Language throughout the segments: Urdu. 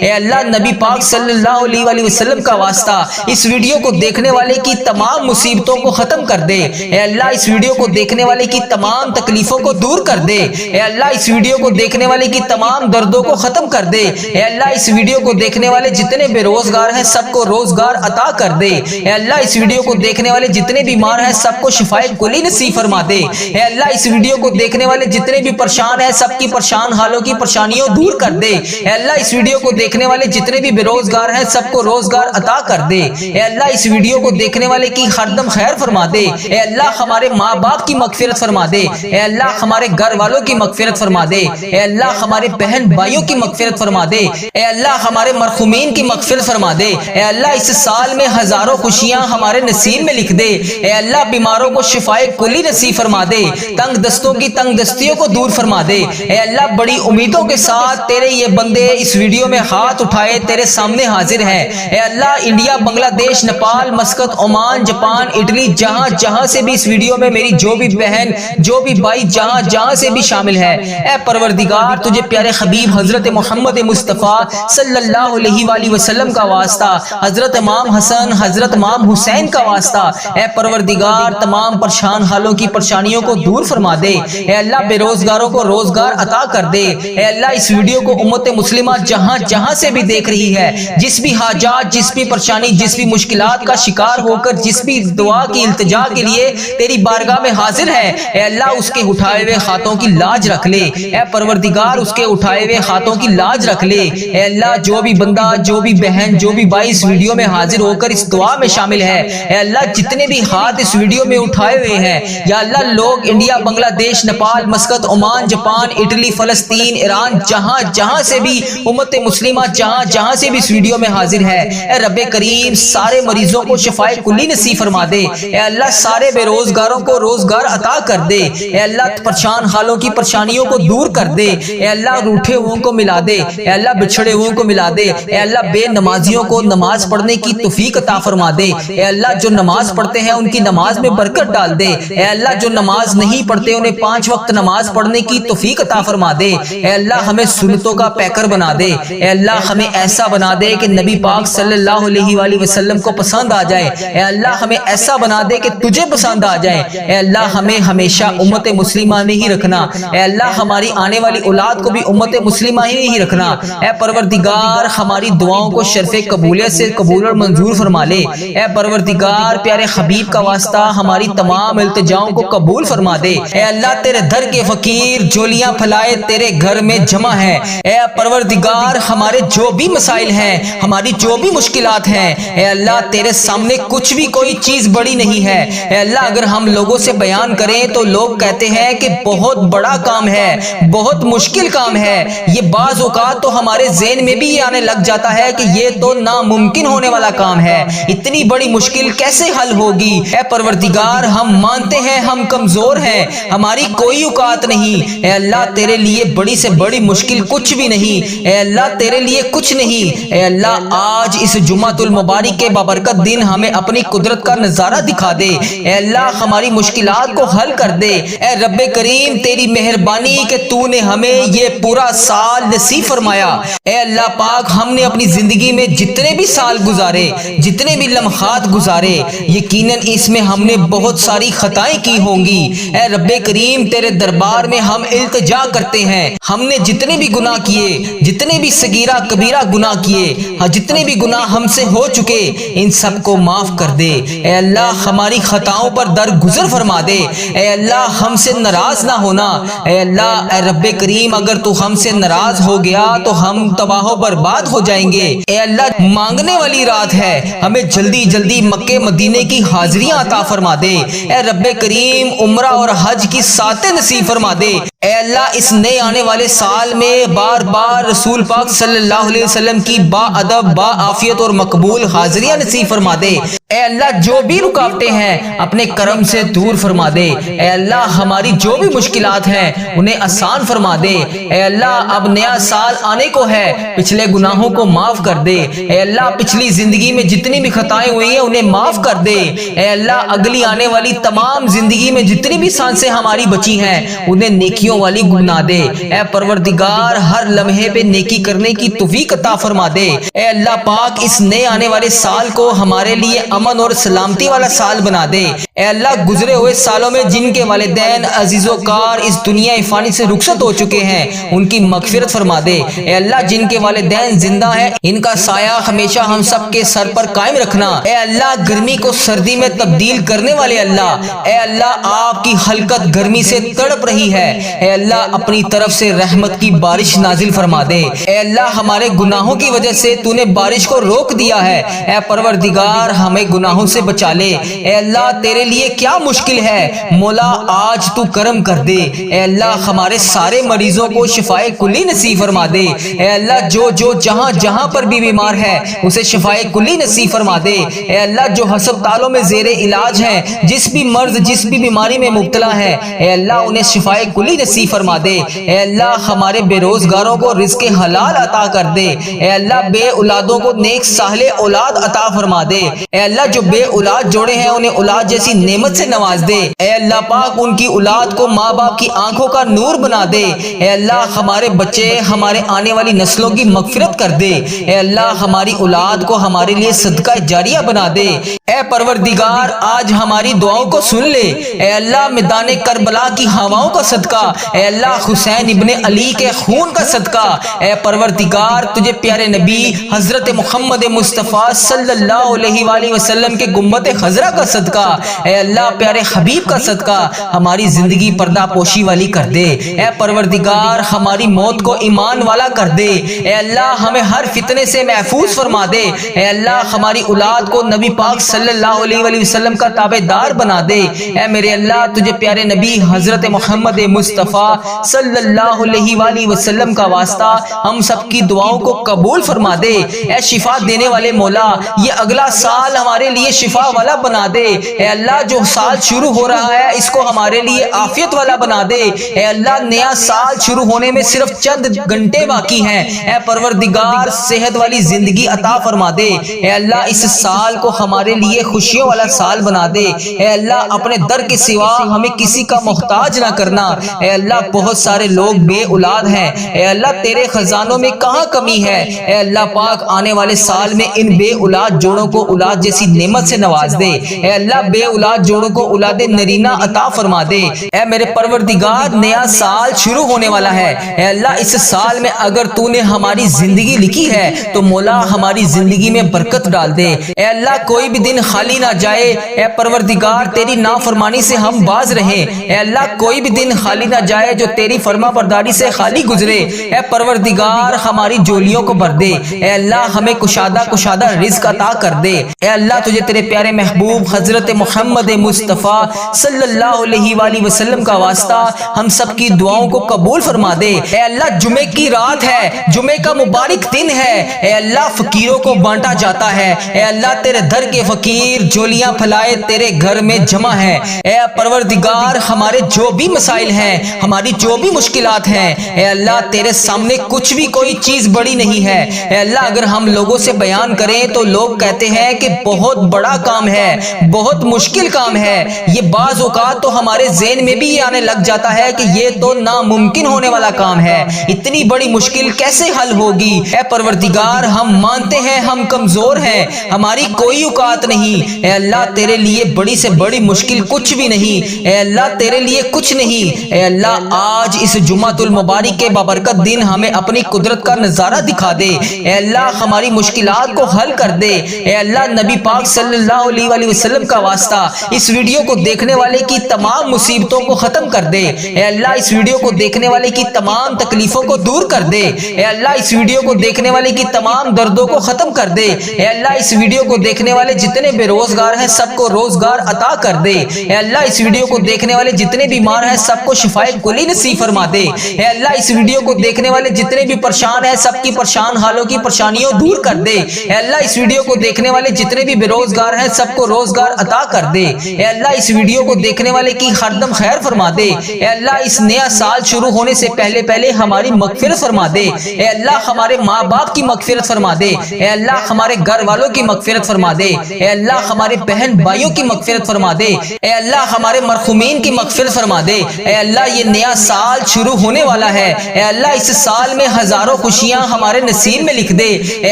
اے اللہ نبی پاک صلی اللہ علیہ وسلم کا واسطہ اس ویڈیو کو دیکھنے والے کی تمام مصیبتوں کو ختم کر دے۔ اے اللہ اس ویڈیو کو دیکھنے والے کی تمام تکلیفوں کو دور کر دے۔ اے اللہ اس ویڈیو کو دیکھنے والے کی تمام دردوں کو ختم کر دے۔ اے اللہ اس ویڈیو کو دیکھنے والے جتنے بے روزگار ہیں سب کو روزگار عطا کر دے۔ اے اللہ اس ویڈیو کو دیکھنے والے جتنے بیمار ہیں سب کو شفائے کلی نصیب فرما دے۔ اے اللہ اس ویڈیو کو دیکھنے والے جتنے بھی پریشان ہیں سب کی پریشان حالوں کی پریشانیوں دور کر دے۔ اے اللہ اس ویڈیو کو دیکھنے والے جتنے بھی بے روزگار ہیں سب کو روزگار عطا کر دے۔ اے اللہ اس ویڈیو کو دیکھنے والے کی ہر دم خیر فرما دے۔ اے اللہ ہمارے ماں باپ کی مغفرت فرما دے۔ اے اللہ ہمارے گھر والوں کی مغفرت فرما دے۔ اے اللہ ہمارے بہن بھائیوں کی مغفرت فرما دے۔ اے اللہ ہمارے مرحومین کی مغفرت فرما دے۔ اے اللہ اس سال میں ہزاروں خوشیاں ہمارے نصیب میں لکھ دے۔ اے اللہ بیماروں کو شفائے کلی نصیب فرما دے۔ تنگ دستوں کی تنگ دستیوں کو دور فرما دے۔ اے اللہ بڑی امیدوں کے ساتھ تیرے یہ بندے اس ویڈیو میں ہاتھ اٹھائے تیرے سامنے حاضر ہیں۔ اے اللہ انڈیا، بنگلہ دیش، Nepal, Muscat, Oman, Japan, Italy, جہاں جہاں سے بھی اس ویڈیو میں میری جو بھی بہن جو بھی بھائی جہاں جہاں سے بھی شامل ہے، اے پروردگار تجھے پیارے حبیب حضرت محمد مصطفیٰ صلی اللہ علیہ وآلہ وسلم کا واسطہ، حضرت امام حسن، حضرت امام حسین کا واسطہ، اے پروردگار تمام پریشان حالوں کی پریشانیوں کو دور فرما دے۔ اے اللہ بے روزگاروں کو روزگار عطا کر دے۔ اے اللہ اس ویڈیو کو امت مسلمہ جہاں جہاں سے بھی دیکھ رہی ہے، جس بھی حاجات، جس بھی پریشانی، جس بھی مشکلات کا شکار ہو کر جس بھی دعا کی التجا کے لیے تیری بارگاہ میں حاضر ہے، اے اللہ اس کے اٹھائے ہوئے ہاتھوں کی لاج رکھ لے۔ اے پروردگار اس کے اٹھائے ہوئے ہاتھوں کی لاج رکھ لے۔ اے اللہ جو بھی بندہ، جو بھی بہن، جو بھی بھائی اس ویڈیو میں حاضر ہو کر اس دعا میں شامل ہے، اے اللہ جتنے بھی ہاتھ اس ویڈیو میں اٹھائے ہوئے ہیں، یا اللہ لوگ انڈیا، بنگلہ دیش، Nepal, Muscat, Oman, Japan, Italy, فلسطین، ایران، جہاں جہاں سے بھی امت مسلمہ جہاں جہاں سے بھی اس ویڈیو میں حاضر ہے، اے رب کریم سارے مریضوں کو شفائے کلی نصیب فرما دے۔ اے اللہ سارے بے روزگاروں کو روزگار عطا کر دے۔ اے اللہ پریشان حالوں کی پریشانیوں کو دور کر دے۔ اے اللہ روٹھے ہوئوں کو ملا دے۔ اے اللہ بچھڑے ہوئوں کو ملا دے۔ اے اللہ بے نمازیوں کو نماز پڑھنے کی توفیق عطا فرما دے۔ اے اللہ جو نماز پڑھتے ہیں ان کی نماز میں برکت ڈال دے۔ اے اللہ جو نماز نہیں پڑھتے انہیں 5 وقت نماز پڑھنے کی توفیق عطا فرما دے۔ اے اللہ ہمیں سنتوں کا پیکر بنا دے۔ اے اللہ ہمیں ایسا بنا دے کہ نبی پاک صلی اللہ علیہ وآلہ وسلم کو پسند آ جائے۔ اے اللہ ہمیں ایسا بنا دے کہ تجھے پسند آ جائے۔ اے اللہ ہمیں ہمیشہ امت مسلمہ میں ہی رکھنا۔ اے اللہ ہماری آنے والی اولاد کو بھی امت مسلمہ ہی رکھنا۔ اے پروردگار ہماری دعاؤں کو شرف قبولیت سے قبول اور منظور فرما لے۔ اے پروردگار پیارے حبیب کا واسطہ ہماری تمام التجاؤں کو قبول فرما دے۔ اے اللہ تیرے در کے فقیر جولیاں پھلائے تیرے گھر میں جمع ہیں۔ اے پروردگار ہمارے جو بھی مسائل ہیں، ہماری جو بھی مشکلات ہیں، اے اللہ تیرے سامنے کچھ بھی کوئی چیز بڑی نہیں ہے۔ اے اللہ اگر ہم لوگوں سے بیان کریں تو لوگ کہتے ہیں کہ بہت بڑا کام ہے، بہت مشکل کام ہے۔ یہ بعض اوقات تو ہمارے ذہن میں بھی یہ آنے لگ جاتا ہے کہ یہ تو ناممکن ہونے والا کام ہے، اتنی بڑی مشکل کیسے حل ہوگی؟ اے پروردگار ہم مانتے ہیں ہم کمزور ہیں، ہماری کوئی اوقات نہیں۔ اے اللہ تیرے لیے بڑی سے بڑی مشکل کچھ بھی نہیں۔ اے اللہ تیرے لیے کچھ نہیں۔ اے اللہ آج اس جمعۃ المبارک کے بابرکت دن ہمیں اپنی قدرت کا نظارہ دکھا دے۔ اے اللہ ہماری مشکلات کو حل کر دے۔ اے رب کریم تیری مہربانی کہ تو نے ہمیں یہ پورا سال نصیب فرمایا۔ اے اللہ پاک ہم نے اپنی زندگی میں جتنے بھی سال گزارے، جتنے بھی لمحات گزارے، یقیناً اس میں ہم نے بہت ساری خطائیں کی ہوں گی۔ اے رب کریم تیرے دربار میں ہم التجا کرتے ہیں، ہم نے جتنے بھی گناہ کیے، جتنے بھی صغیرہ کبیرہ گناہ کیے، جتنے بھی گناہ ہم سے ہو چکے، ان سب کو معاف کر دے۔ اے اللہ ہماری خطاؤں پر درگزر فرما دے۔ اے اللہ ہم سے ناراض نہ ہونا۔ اے اللہ اے رب کریم اگر تو ہم سے ناراض ہو گیا تو ہم تباہ و برباد ہو جائیں گے۔ اے اللہ مانگنے والی رات ہے، ہمیں جلدی جلدی مکے مدینے کی حاضریاں عطا فرما دے۔ اے رب کریم عمرہ اور حج کی ساتیں نصیب فرما دے۔ اے اللہ اس نئے آنے والے سال میں بار بار رسول پاک صلی اللہ علیہ وسلم کی با ادب، با عافیت اور مقبول حاضریاں نصیب فرما دے۔ اے اللہ جو بھی رکاوٹیں ہیں اپنے کرم سے دور فرما دے۔ اے اللہ ہماری جو بھی مشکلات ہیں انہیں آسان فرما دے۔ اے اللہ اب نیا سال آنے کو ہے، پچھلے گناہوں کو معاف کر دے۔ اے اللہ پچھلی زندگی میں جتنی بھی خطائیں ہوئی ہیں انہیں معاف کر دے۔ اے اللہ اگلی آنے والی تمام زندگی میں جتنی بھی سانسیں ہماری بچی ہیں انہیں نیکیوں والی بنا دے۔ اے پروردگار ہر لمحے پہ نیکی کرنے کی توفیق عطا فرما دے۔ اے اللہ پاک اس نئے آنے والے سال کو ہمارے لیے امن اور سلامتی والا سال بنا دے۔ اے اللہ گزرے ہوئے سالوں میں جن کے والدین عزیز و کار اس دنیا فانی سے رخصت ہو چکے ہیں ان کی مغفرت فرما دے۔ اے اللہ جن کے والدین زندہ ہیں ان کا سایہ ہمیشہ ہم سب کے سر پر قائم رکھنا۔ اے اللہ گرمی کو سردی میں تبدیل کرنے والے اللہ، اے اللہ آپ کی خلقت گرمی سے تڑپ رہی ہے، اے اللہ اپنی طرف سے رحمت کی بارش نازل فرما دے۔ اے اللہ ہمارے گناہوں کی وجہ سے تو نے بارش کو روک دیا ہے، اے پروردگار ہمیں گناہوں سے بچا لے۔ اے اللہ تیرے لیے کیا مشکل ہے، مولا آج تو کرم کر دے۔ اے اللہ ہمارے سارے مریضوں کو شفائے کلی نصیب فرما دے۔ اے اللہ جو جہاں جہاں پر بھی بیمار ہے اسے شفائے کلی نصیب فرما دے۔ اے اللہ جو ہسپتالوں میں زیر علاج ہیں، جس بھی مرض جس بھی بیماری میں مبتلا ہے، اے اللہ انہیں شفائے کلی نصیب فرما دے۔ اے اللہ ہمارے بے روزگاروں کو رزق حلال عطا کر دے۔ اے اللہ بے اولادوں کو نیک صالح اولاد عطا فرما دے۔ اے اللہ جو بے اولاد جوڑے ہیں انہیں اولاد جیسی نعمت سے نواز دے۔ اے اللہ پاک ان کی اولاد کو ماں باپ کی آنکھوں کا نور بنا دے۔ اے اللہ ہمارے بچے ہمارے آنے والی نسلوں کی مغفرت کر دے۔ اے اللہ ہماری اولاد کو ہمارے لیے صدقہ جاریہ بنا دے۔ اے پروردگار آج ہماری دعاؤں کو سن لے۔ اے اللہ میدان کربلا کی ہواؤں کا صدقہ، اے اللہ حسین ابن علی کے خون کا صدقہ، اے پروردگار تجھے پیارے نبی حضرت محمد مصطفیٰ صلی اللہ علیہ وآلہ وسلم کے گنبد خضرا کا صدقہ، اے اللہ پیارے حبیب کا صدقہ ہماری زندگی پردہ پوشی والی کر دے۔ اے پروردگار ہماری موت کو ایمان والا کر دے۔ اے اللہ ہمیں ہر فتنے سے محفوظ فرما دے۔ اے اللہ ہماری اولاد کو نبی پاک صلی اللہ علیہ وآلہ وسلم کا تابع دار بنا دے۔ اے میرے اللہ تجھے پیارے نبی حضرت محمد مصطفیٰ صلی اللہ علیہ وآلہ وسلم کا واسطہ ہم سب کی دعاؤں کو قبول فرما دے۔ اے شفا دینے والے مولا یہ اگلا سال ہمارے لیے شفا والا بنا دے۔ اے اللہ جو سال شروع ہو رہا ہے اس کو ہمارے لیے عافیت والا بنا دے۔ اے اللہ نیا سال شروع ہونے میں صرف چند گھنٹے باقی ہیں، اے پروردگار صحت والی زندگی عطا فرما دے۔ اے اللہ اس سال کو ہمارے لیے خوشیوں والا سال بنا دے۔ اے اللہ اپنے در کے سوا ہمیں کسی کا محتاج نہ کرنا۔ اے اللہ بہت سارے لوگ بے اولاد ہیں، اے اللہ تیرے خزانوں میں کہاں کمی ہے۔ اے اللہ پاک آنے والے سال میں ان بے اولاد جوڑوں کو اولاد جیسی نعمت سے نواز دے۔ اے اللہ بے اولاد جوڑوں کو اولاد نرینہ عطا فرما دے۔ اے میرے پروردگار نیا سال شروع ہونے والا ہے، اے اللہ اس سال میں اگر تو نے ہماری زندگی لکھی ہے تو مولا ہماری زندگی میں برکت ڈال دے۔ اے اللہ کوئی بھی دن خالی نہ جائے، اے پروردگار تیری نافرمانی سے ہم باز رہیں۔ اے اللہ کوئی بھی دن خالی نہ جائے جو تیری فرما برداری سے خالی گزرے۔ اے پروردگار ہماری جولیوں کو بھر دے۔ اے اللہ ہمیں کشادہ رزق عطا کر دے۔ اے اللہ تجھے تیرے پیارے محبوب حضرت محمد مصطفیٰ صلی اللہ علیہ وآلہ وسلم کا واسطہ ہم سب کی دعاؤں کو قبول فرما دے۔ اے اللہ جمعے کی رات ہے، جمعے کا مبارک دن ہے، اے اللہ فقیروں کو بانٹا جاتا ہے۔ اے اللہ تیرے در کے فقیر جولیاں پھلائے تیرے گھر میں جمع ہے۔ اے پروردگار ہمارے جو بھی مسائل ہیں، ہماری جو بھی مشکلات ہیں، اے اللہ تیرے سامنے کچھ بھی کوئی چیز بڑی نہیں ہے۔ اے اللہ اگر ہم لوگوں سے بیان کریں تو لوگ کہتے ہیں کہ بہت بڑا کام ہے، بہت مشکل کام ہے۔ یہ بعض اوقات تو ہمارے ذہن میں بھی یہ آنے لگ جاتا ہے کہ یہ تو ناممکن ہونے والا کام ہے، اتنی بڑی مشکل کیسے حل ہوگی۔ اے پروردگار ہم مانتے ہیں ہم کمزور ہیں، ہماری کوئی اوقات نہیں۔ اے اللہ تیرے لیے بڑی سے بڑی مشکل کچھ بھی نہیں، اے اللہ تیرے لیے کچھ نہیں۔ اے اللہ آج اس جمعۃ المبارک کے بابرکت دن ہمیں اپنی قدرت کا نظارہ دکھا دے۔ اے اللہ ہماری مشکلات کو حل کر دے۔ اے اللہ نبی پاک صلی اللہ علیہ وآلہ وسلم کا واسطہ اس ویڈیو کو دیکھنے والے کی تمام مصیبتوں کو ختم کر دے۔ اے اللہ اس ویڈیو کو دیکھنے والے کی تمام تکلیفوں کو دور کر دے۔ اے اللہ اس ویڈیو کو دیکھنے والے کی تمام دردوں کو ختم کر دے۔ اے اللہ اس ویڈیو کو دیکھنے والے جتنے بے روزگار ہیں سب کو روزگار عطا کر دے۔ اے اللہ اس ویڈیو کو دیکھنے والے جتنے بیمار ہیں سب کو شفائے کلی نصیب فرما دے۔ اے اللہ اس ویڈیو کو دیکھنے والے جتنے بھی پریشان ہیں سب کی پریشان حالوں کی پریشانیوں دور کر دے۔ اے اللہ اس ویڈیو کو دیکھنے والے جتنے بھی بھی بے روزگار ہیں سب کو روزگار عطا کر دے۔ اے اللہ اس ویڈیو کو دیکھنے والے کی ہر دم خیر فرما دے۔ اے اللہ اس نیا سال شروع ہونے سے پہلے پہلے ہماری مغفرت فرما دے۔ اے اللہ ہمارے ماں باپ کی مغفرت فرما دے۔ اے اللہ ہمارے گھر والوں کی مغفرت فرما دے۔ اے اللہ ہمارے بہن بھائیوں کی مغفرت فرما دے۔ اے اللہ ہمارے مرحومین کی مغفرت فرما دے۔ اے اللہ یہ نیا سال شروع ہونے والا ہے، اے اللہ اس سال میں ہزاروں خوشیاں ہمارے نصیب میں لکھ دے۔ اے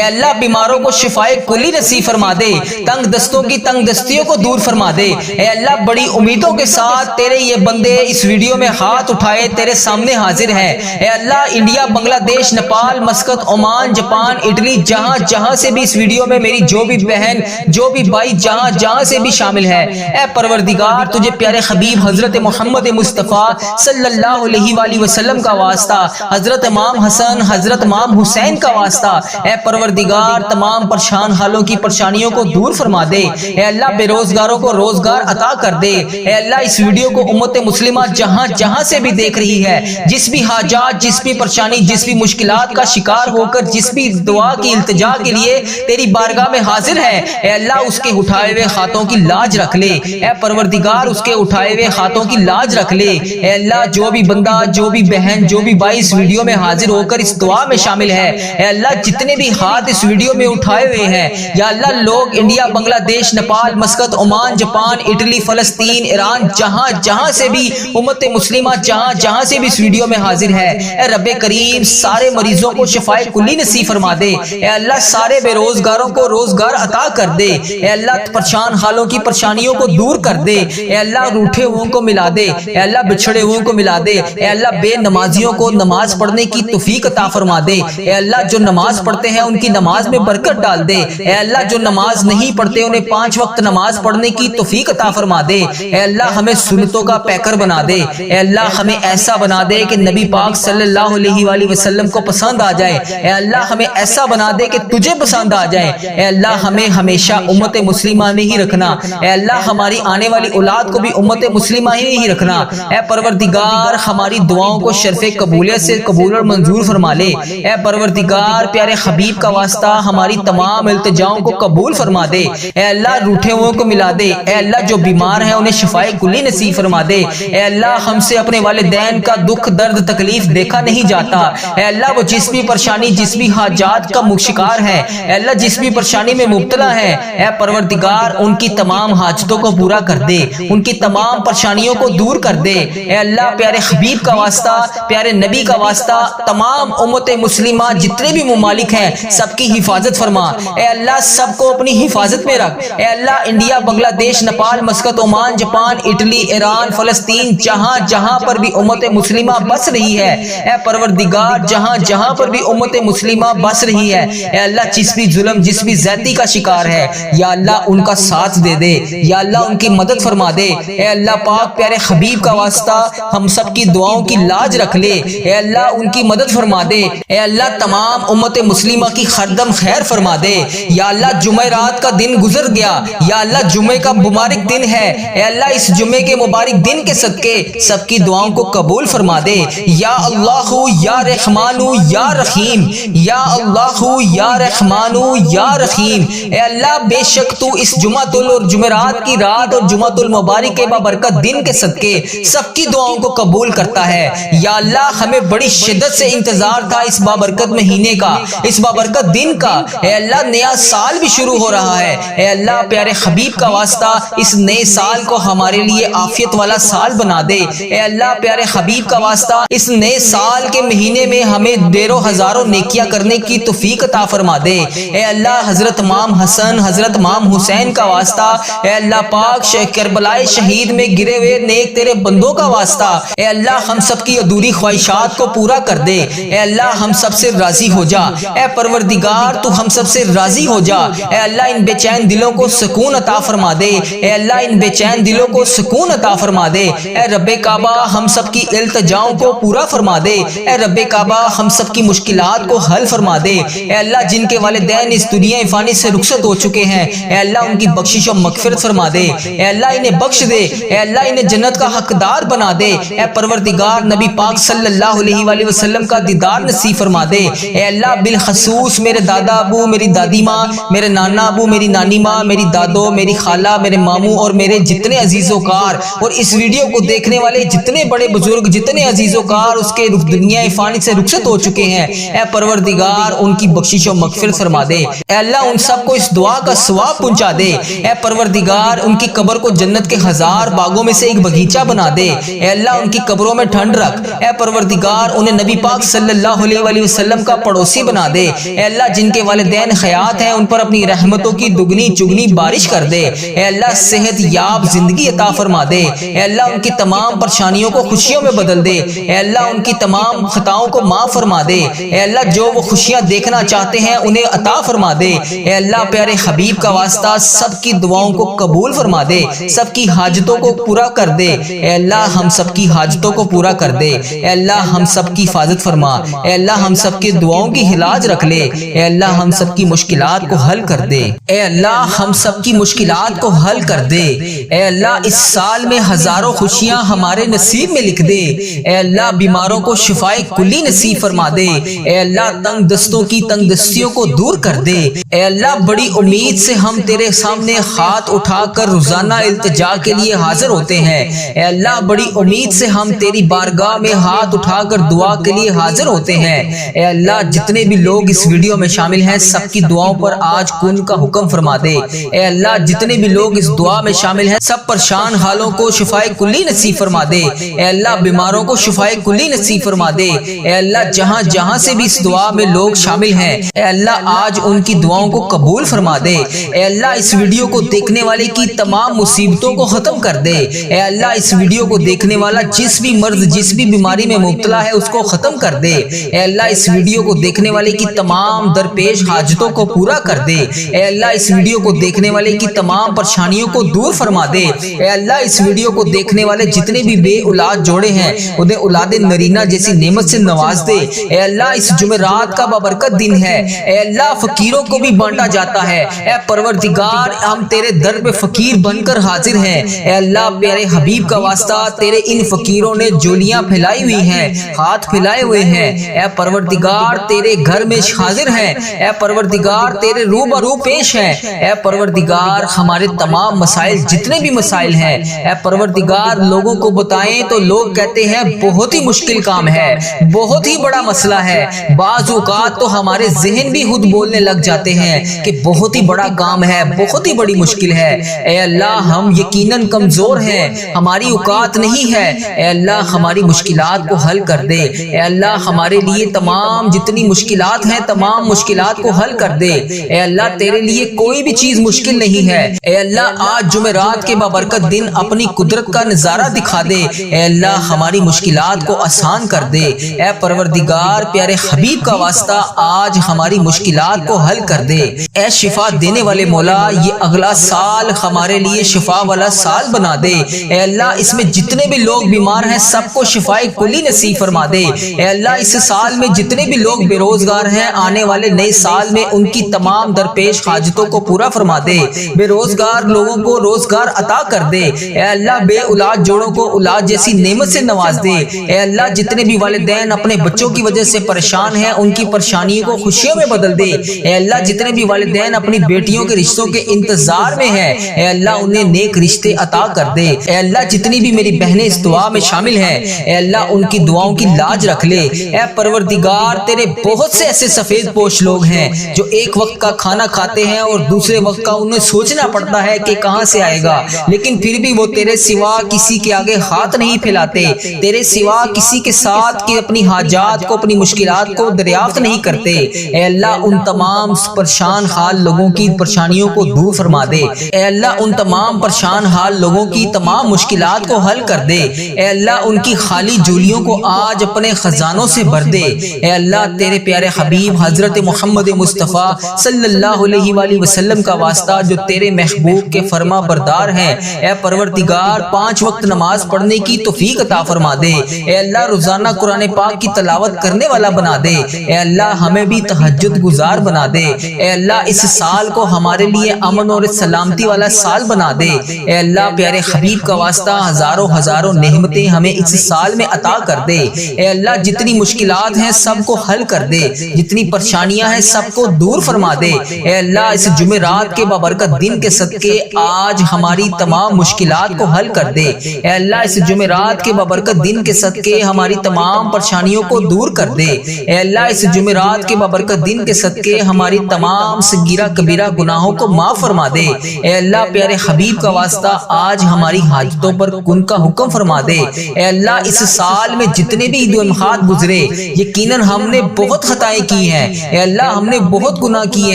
اللہ بیماروں کو شفائے کلی نصیب فرما دے، تنگ دستوں کی تنگ دستیوں کو دور فرما دے۔ اے اللہ بڑی امیدوں کے ساتھ تیرے یہ بندے اس ویڈیو میں ہاتھ اٹھائے تیرے سامنے حاضر ہیں۔ اے اللہ انڈیا، بنگلہ دیش، Nepal, Muscat, Oman, Japan, Italy, جہاں جہاں سے بھی اس ویڈیو میں میری جو بھی بہن جو بھی بھائی جہاں جہاں سے بھی شامل ہے، اے پروردگار تجھے پیارے حبیب حضرت محمد مصطفیٰ صلی اللہ علیہ وآلہ وسلم کا واسطہ، حضرت امام حسن، حضرت امام حسین کا واسطہ، اے پروردگار تمام پریشان حالوں کی پریشانیوں کو دور فرما دے۔ اے اللہ بے روزگاروں کو روزگار عطا کر دے۔ اے اللہ اس ویڈیو کو امت مسلمہ جہاں جہاں سے بھی دیکھ رہی ہے، جس بھی حاجات، جس بھی پریشانی، جس بھی مشکلات کا شکار ہو کر جس بھی دعا کی التجا کے لیے تیری بارگاہ میں حاضر ہے، اے اللہ اس کے اٹھائے ہوئے ہاتھوں کی لاج رکھ لے۔ اے پروردگار اس کے اٹھائے ہوئے ہاتھوں کی لاج رکھ لے۔ اے اللہ جو بھی بندہ، جو بھی بہن، جو بھی بھائی اس ویڈیو میں حاضر ہو کر اس دعا میں شامل ہے، اے اللہ جتنے بھی ہاتھ اس ویڈیو میں اٹھائے ہوئے ہیں، یا اللہ لوگ انڈیا، بنگلہ دیش، Nepal, Muscat, Oman, Japan, Italy, فلسطین، ایران، جہاں جہاں سے بھی امت مسلمہ جہاں جہاں سے بھی اس ویڈیو میں حاضر ہے، اے رب کریم سارے مریضوں کو شفائے کلی نصیب فرما دے۔ اے اللہ سارے بے روزگاروں کو روزگار عطا کر دے۔ اے اللہ پریشان حالوں کی پریشانیوں کو دور کر دے۔ اے اللہ روٹھے ہوئوں کو ملا دے۔ اے اللہ بچھڑے ہوئوں کو ملا دے۔ اے اللہ بے نمازیوں کو نماز پڑھنے کی توفیق عطا فرما دے۔ اے اللہ جو نماز پڑھتے ہیں ان کی نماز میں برکت ڈال دے۔ اے اللہ جو نماز نہیں پڑھتے انہیں 5 وقت نماز پڑھنے کی توفیق عطا فرما دے۔ اے اللہ ہمیں سنتوں کا پیکر بنا دے۔ اے اللہ ہمیں ایسا بنا دے کہ نبی پاک صلی اللہ علیہ وآلہ وسلم کو پسند آ جائے۔ اے اللہ ہمیں ایسا بنا دے کہ تجھے پسند آ جائے۔ اے اللہ ہمیں ہمیشہ امت مسلمہ میں ہی رکھنا۔ اے اللہ ہماری آنے والی اولاد کو بھی امت مسلمہ ہی رکھنا۔ اے پروردگار ہماری دعاؤں کو شرف قبولیت سے قبول اور منظور فرما لے۔ اے پروردگار پیارے حبیب کا واسطہ ہماری تمام التجاؤں کو قبول فرما دے۔ اے اللہ روٹھے ہوئوں کو ملا دے۔ اے اللہ جو بیمار ہیں انہیں شفائے کلی نصیب فرما دے۔ اے اللہ ہم سے اپنے والدین کا دکھ درد تکلیف دیکھا نہیں جاتا۔ اے اللہ وہ جس بھی پریشانی، جس بھی حاجات کا شکار ہے، اے اللہ جس بھی پریشانی میں مبتلا ہے، اے پروردگار ان کی تمام حاجتوں کو پورا کر دے، ان کی تمام پریشانیوں کو دور کر دے۔ اے اللہ پیارے حبیب کا واسطہ، پیارے نبی کا واسطہ تمام امت مسلمہ جتنے بھی ممالک ہیں سب کی حفاظت فرما۔ اے اللہ سب کو اپنی حفاظت میں رکھ۔ اے اللہ انڈیا، بنگلہ دیش، Nepal, Muscat, Oman, Japan, Italy, Iran, فلسطین، جہاں جہاں پر بھی امت مسلمہ بس رہی ہے، اے پروردگار جہاں جہاں پر بھی امت مسلمہ بس رہی ہے، اے اللہ جس بھی ظلم، جس بھی زیادتی کا شکار ہے، یا اللہ ان کا ساتھ دے دے، یا اللہ ان کی مدد فرما دے۔ اے اللہ پاک پیارے حبیب کا واسطہ ہم سب کی دعاؤں کی لاج رکھ لے۔ اے اللہ ان کی مدد فرما دے۔ اے اللہ تمام امت مسلمہ کی ہردم خیر فرما دے۔ یا اللہ جمعرات کا دن گزر گیا، یا اللہ جمعے کا مبارک دن ہے، اے اللہ اس جمعے کے مبارک دن کے صدقے سب کی دعاؤں کو قبول فرما دے۔ یا اللہ یا رحمان یا رحیم، یا اللہ یا رحمان یا رحیم۔ اے اللہ بے شک تو اس جمعۃ اور جمعرات کی رات اور جمعۃ المبارک کے بابرکت دن کے صدقے سب کی دعاؤں کو قبول کرتا ہے۔ یا اللہ ہمیں بڑی شدت سے انتظار تھا اس بابرکت مہینے کا، اس بابرکت دن کا۔ اے اللہ نیا سال بھی شروع ہو رہا ہے، اے اللہ پیارے حبیب کا واسطہ اس نئے سال کو ہمارے لیے عافیت والا سال بنا دے۔ اے اللہ پیارے حبیب کا واسطہ اس نئے سال کے مہینے میں ہمیں ڈیروں ہزاروں نیکیاں کرنے کی توفیق عطا فرما دے۔ اے اللہ حضرت امام حسن، حضرت امام حسین کا واسطہ، اے اللہ پاک کربلائے شہید میں گرے ہوئے نیک تیرے بندوں کا واسطہ، اے اللہ ہم سب کی ادھوری خواہشات کو پورا کر دے۔ اے اللہ ہم سب سے راضی ہو جا، اے پروردگار تو ہم سب سے راضی ہو جا۔ اے اللہ ان بے چین دلوں کو سکون عطا فرما دے۔ اے اللہ ان بے چین دلوں کو سکون عطا فرما دے۔ اے رب کعبہ ہم سب کی التجاؤں کو پورا فرما دے۔ اے رب کعبہ ہم سب کی مشکلات کو حل فرما دے۔ اے اللہ جن کے والدین اس دنیا فانی سے رخصت ہو چکے ہیں، اے اللہ ان کی بخشش و مغفرت فرما دے۔ اے اللہ انہیں بخش دے، اے اللہ انہیں جنت کا حقدار بنا دے۔ اے پروردگار نبی پاک صلی اللہ علیہ وآلہ وسلم کا دیدار نصیب فرما دے۔ اے اللہ بالخصوص میرے دادا ابو، میری دادی ماں، میرے نانا ابو، میری نانی ماں، میری دادو، میری خالہ، میرے ماموں اور میرے جتنے عزیز و کار اور اس ویڈیو کو دیکھنے والے جتنے بڑے بزرگ، جتنے عزیز و کار اس کے دنیا فانی سے رخصت ہو چکے ہیں، اے پروردگار ان کی بخشش و مغفرت فرما دے۔ اے اللہ ان سب کو اس دعا کا ثواب پہنچا دے۔ اے پروردگار ان کی قبر کو جنت کے 1000 باغوں میں سے ایک باغیچہ بنا دے۔ اے اللہ ان کی قبروں میں ٹھنڈ رکھ۔ اے پروردگار انہیں نبی پاک صلی اللہ علیہ وآلہ وسلم کا پڑوسی بنا دے۔ اے اللہ جن کے والدین حیات ہیں ان پر اپنی رحمتوں کی دگنی چگنی بارش کر دے۔ اے اللہ صحت یاب زندگی عطا فرما دے۔ اے اللہ ان کی تمام پریشانیوں کو خوشیوں میں بدل دے۔ اے اللہ ان کی تمام خطاؤں کو معاف فرما دے۔ اے اللہ جو وہ خوشیاں دیکھنا چاہتے ہیں انہیں عطا فرما دے۔ اے اللہ پیارے حبیب کا واسطہ سب کی دعاؤں کو قبول فرما دے، سب کی حاجتوں کو پورا کر دے۔ اے اللہ ہم سب کی حاجتوں کو پورا کر دے۔ اے اللہ ہم سب کی حفاظت فرما۔ اے اللہ ہم سب کی دعاؤں کی علاج رکھ لے۔ اے اللہ ہم سب کی مشکلات کو حل کر دے۔ اے اللہ ہم سب کی مشکلات کو حل کر دے۔ اے اللہ اس سال میں ہزاروں خوشیاں ہمارے نصیب میں لکھ دے۔ اے اللہ بیماروں کو شفائے کلی نصیب فرما دے۔ اے اللہ تنگ دستوں کی تنگ دستیوں کو دور کر دے۔ اے اللہ بڑی امید سے ہم تیرے سامنے ہاتھ اٹھا کر روزانہ التجا کے لیے حاضر ہوتے ہیں۔ اے اللہ بڑی امید سے ہم تیری بارگاہ میں ہاتھ اٹھا کر دعا کے لیے حاضر ہوتے ہیں۔ اے اللہ جتنے بھی لوگ اس ویڈیو میں شامل ہیں سب کی دعاؤں پر آج کن کا حکم فرما دے۔ اے اللہ جتنے بھی لوگ اس دعا میں شامل ہیں سب پریشان حالوں کو شفائے کلی نصیب فرما دے۔ اے اللہ بیماروں کو شفائے کلی نصیب فرما دے۔ اے اللہ جہاں جہاں سے بھی اس دعا میں لوگ شامل ہیں اے اللہ آج ان کی دعاؤں کو قبول فرما دے۔ اے اللہ اس ویڈیو کو دیکھنے والے کی تمام مصیبتوں کو ختم کر دے۔ اے اللہ اس ویڈیو کو دیکھنے والا جس بھی مرض جس بھی بیماری میں مبتلا ہے اس کو ختم کر دے۔ اے اللہ اس ویڈیو کو دیکھنے والے کی تمام درپیش حاجتوں کو پورا کر دے۔ اے اللہ اس ویڈیو کو دیکھنے والے کی تمام پریشانیوں کو دور فرما دے۔ اے اللہ اس ویڈیو کو دیکھنے والے جتنے بھی بے اولاد جوڑے ہیں انہیں اولاد نرینہ جیسی نعمت سے نواز دے۔ اے اللہ اس جمعرات کا بابرکت دن ہے۔ اے اللہ فقیروں کو بھی بانٹا جاتا ہے۔ اے پروردگار ہم تیرے در پہ فقیر بن کر حاضر ہیں۔ اے اللہ پیارے حبیب کا واسطہ تیرے ان فقیروں نے جولیاں پھیلائی ہوئی ہیں، ہاتھ پھیلائے ہوئے ہیں۔ اے پروردگار تیرے گھر میں حاضر ہیں۔ اے پروردگار تیرے روبرو پیش ہیں۔ اے پروردگار ہمارے تمام مسائل جتنے بھی مسائل ہیں اے پروردگار لوگوں کو بتائیں تو لوگ کہتے ہیں بہت ہی مشکل کام ہے، بہت ہی بڑا مسئلہ ہے۔ بعض اوقات تو ہمارے ذہن بھی خود بولنے لگ جاتے ہیں کہ بہت ہی بڑا کام ہے، بہت ہی بڑی مشکل ہے۔ اے اللہ ہم یقیناً کمزور ہیں، ہماری اوقات نہیں ہے۔ اے اللہ ہماری مشکلات کو حل کر دے۔ اے اللہ ہمارے لیے تمام جتنی مشکلات ہیں تمام مشکلات کو حل کر دے۔ اے اللہ تیرے لیے کوئی بھی چیز مشکل نہیں ہے۔ اے اللہ آج جمعرات کے بابرکت دن اپنی قدرت کا نظارہ دکھا دے۔ اے اللہ ہماری مشکلات کو آسان کر دے۔ اے پروردگار پیارے حبیب کا واسطہ آج ہماری مشکلات کو حل کر دے۔ اے شفا دینے والے مولا یہ اگلا سال ہمارے لیے شفا والا سال بنا دے۔ اے اللہ اس میں جتنے بھی لوگ بیمار ہیں سب کو شفائے کلی نصیب فرما دے۔ اے اللہ اس سال میں جتنے بھی لوگ بے روزگار ہیں آنے والے نئے سال میں ان کی تمام درپیش حاجتوں کو پورا فرما دے۔ بے روزگار لوگوں کو روزگار عطا کر دے۔ اے اللہ بے اولاد جوڑوں کو اولاد جیسی نعمت سے نواز دے۔ اے اللہ جتنے بھی والدین اپنے بچوں کی وجہ سے پریشان ہیں ان کی پریشانیوں کو خوشیوں میں بدل دے۔ اے اللہ جتنے بھی والدین اپنی بیٹیوں کے رشتوں کے انتظار میں ہیں اے اللہ انہیں نیک رشتے عطا کر دے۔ اے اللہ جتنی بھی میری بہنیں اس دعا میں شامل ہیں اے اللہ ان کی دعاؤں کی لاج رکھ لے۔ اے پروردگار تیرے بہت سے ایسے سفید پوش لوگ ہیں جو ایک وقت کا کھانا کھاتے ہیں اور دوسرے وقت کا انہیں سوچنا پڑتا ہے کہ کہاں سے آئے گا، لیکن پھر بھی وہ تیرے سوا کسی کے آگے ہاتھ نہیں پھیلاتے، تیرے سوا کسی کے ساتھ کہ اپنی حاجات کو اپنی مشکلات کو دریافت نہیں کرتے۔ اے اللہ ان تمام پریشان حال لوگوں کی پریشانیوں کو دور فرما دے۔ اے اللہ ان تمام پریشان حال لوگوں کی تمام مشکلات کو حل کر دے۔ اے اللہ ان کی خالی جولیوں کو آج اپنے خزانوں سے بھر دے۔ اے اللہ تیرے پیارے حبیب حضرت محمد مصطفیٰ صلی اللہ علیہ وآلہ وسلم کا واسطہ جو تیرے محبوب کے فرما بردار ہیں اے پروردگار 5 وقت نماز پڑھنے کی توفیق عطا فرما دے۔ اے اللہ روزانہ قرآن پاک کی تلاوت کرنے والا بنا دے۔ اے اللہ ہمیں بھی تہجد گزار بنا دے۔ اے اللہ اس سال کو ہمارے لیے امن اور سلامتی والا سال بنا دے۔ اے اللہ پیارے حبیب کا واسطہ ہزاروں ہزاروں نعمتیں ہمیں اس سال میں عطا کر دے۔ اے اللہ جتنی مشکلات ہیں سب کو حل کر دے، جتنی پریشانیاں ہیں سب کو دور فرما دے۔ اے اللہ اس اس جمعرات کے بابرکت دن کے صدقے آج ہماری تمام مشکلات کو حل کر دے۔ اے اللہ اس جمعرات کے بابرکت دن کے صدقے ہماری تمام پریشانیوں کو دور کر دے۔ اے اللہ اس جمعرات کے بابرکت دن کے صدقے ہماری تمام صغیرہ کبیرہ گناہوں کو معاف فرما دے۔ اے اللہ پیارے حبیب کا واسطہ آج ہماری حاجتوں پر کن کا حکم فرما دے۔ اے اللہ اس سال میں جتنے بھی عید الاضحیٰ گزرے یقیناً ہم نے بہت خطائیں کی ہیں، اے اللہ ہم نے بہت گناہ کیے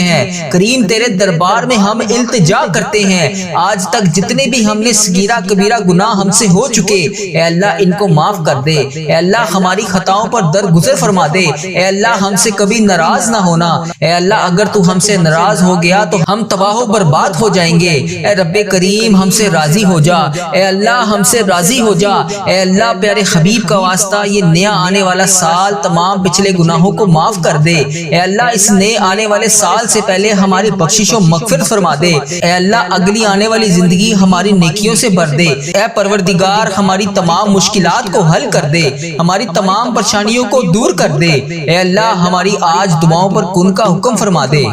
ہیں، کریم تیرے دربار میں ہم التجا کرتے ہیں، آج تک جتنے بھی ہم نے صغیرہ کبیرہ گناہ ہم سے ہو چکے اے اللہ ان کو معاف کر دے۔ اے اللہ ہماری خطاؤں پر درگزر فرما دے۔ اے اللہ ہم سے کبھی ناراض نہ ہونا۔ اے اللہ اگر تو ہم سے ناراض ہو گیا تو ہم تباہ و برباد ہو جائیں گے۔ اے رب کریم ہم سے راضی ہو جا، اے اللہ ہم سے راضی ہو جا۔ اے اللہ پیارے حبیب کا واسطہ یہ نیا آنے والا سال تمام پچھلے گناہوں کو معاف کر دے۔ اے اللہ اس نئے آنے والے سال سے پہلے ہماری بخشش و مغفرت فرما دے۔ اے اللہ اگلی آنے والی زندگی ہماری نیکیوں سے بھر دے۔ اے پروردگار ہماری تمام مشکلات کو حل کر دے، ہماری تمام پریشانیوں کو دور کر دے۔ اے اللہ ہماری آج دعاؤں پر کن کا حکم فرما دے۔